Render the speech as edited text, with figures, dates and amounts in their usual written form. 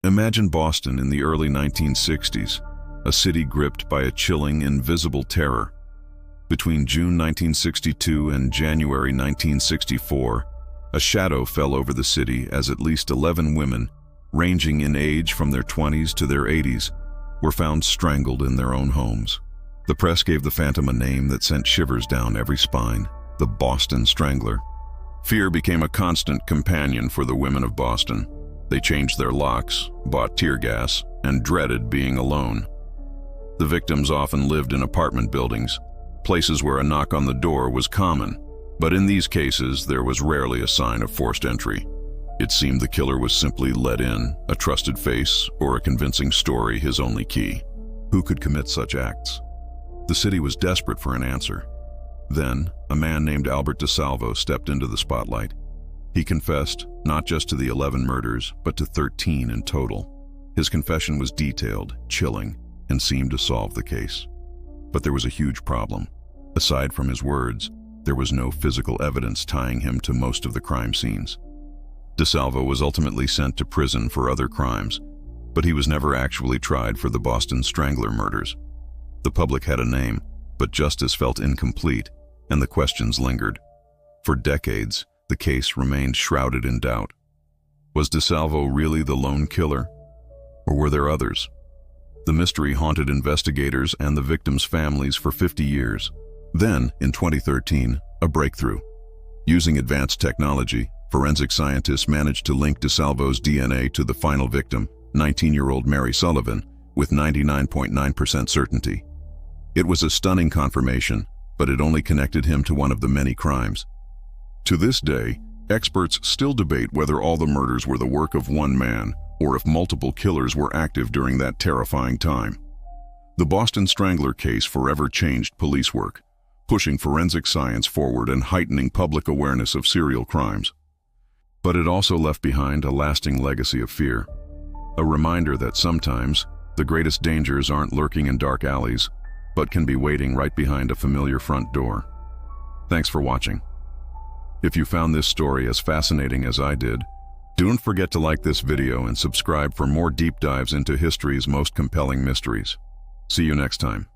Imagine Boston in the early 1960s, a city gripped by a chilling, invisible terror. Between June 1962 and January 1964, a shadow fell over the city as at least 11 women, ranging in age from their 20s to their 80s, were found strangled in their own homes. The press gave the phantom a name that sent shivers down every spine: the Boston Strangler. Fear became a constant companion for the women of Boston. They changed their locks, bought tear gas, and dreaded being alone. The victims often lived in apartment buildings, places where a knock on the door was common. But in these cases, there was rarely a sign of forced entry. It seemed the killer was simply let in, a trusted face or a convincing story his only key. Who could commit such acts? The city was desperate for an answer. Then, a man named DeSalvo stepped into the spotlight. He confessed, not just to the 11 murders, but to 13 in total. His confession was detailed, chilling, and seemed to solve the case. But there was a huge problem. Aside from his words, there was no physical evidence tying him to most of the crime scenes. DeSalvo was ultimately sent to prison for other crimes, but he was never actually tried for the Boston Strangler murders. The public had a name, but justice felt incomplete, and the questions lingered. For decades, the case remained shrouded in doubt. Was DeSalvo really the lone killer? Or were there others? The mystery haunted investigators and the victims' families for 50 years. Then, in 2013, a breakthrough. Using advanced technology, forensic scientists managed to link DeSalvo's DNA to the final victim, 19-year-old Mary Sullivan, with 99.9% certainty. It was a stunning confirmation, but it only connected him to one of the many crimes. To this day, experts still debate whether all the murders were the work of one man or if multiple killers were active during that terrifying time. The Boston Strangler case forever changed police work, pushing forensic science forward and heightening public awareness of serial crimes. But it also left behind a lasting legacy of fear, a reminder that sometimes the greatest dangers aren't lurking in dark alleys, but can be waiting right behind a familiar front door. Thanks for watching. If you found this story as fascinating as I did, don't forget to like this video and subscribe for more deep dives into history's most compelling mysteries. See you next time.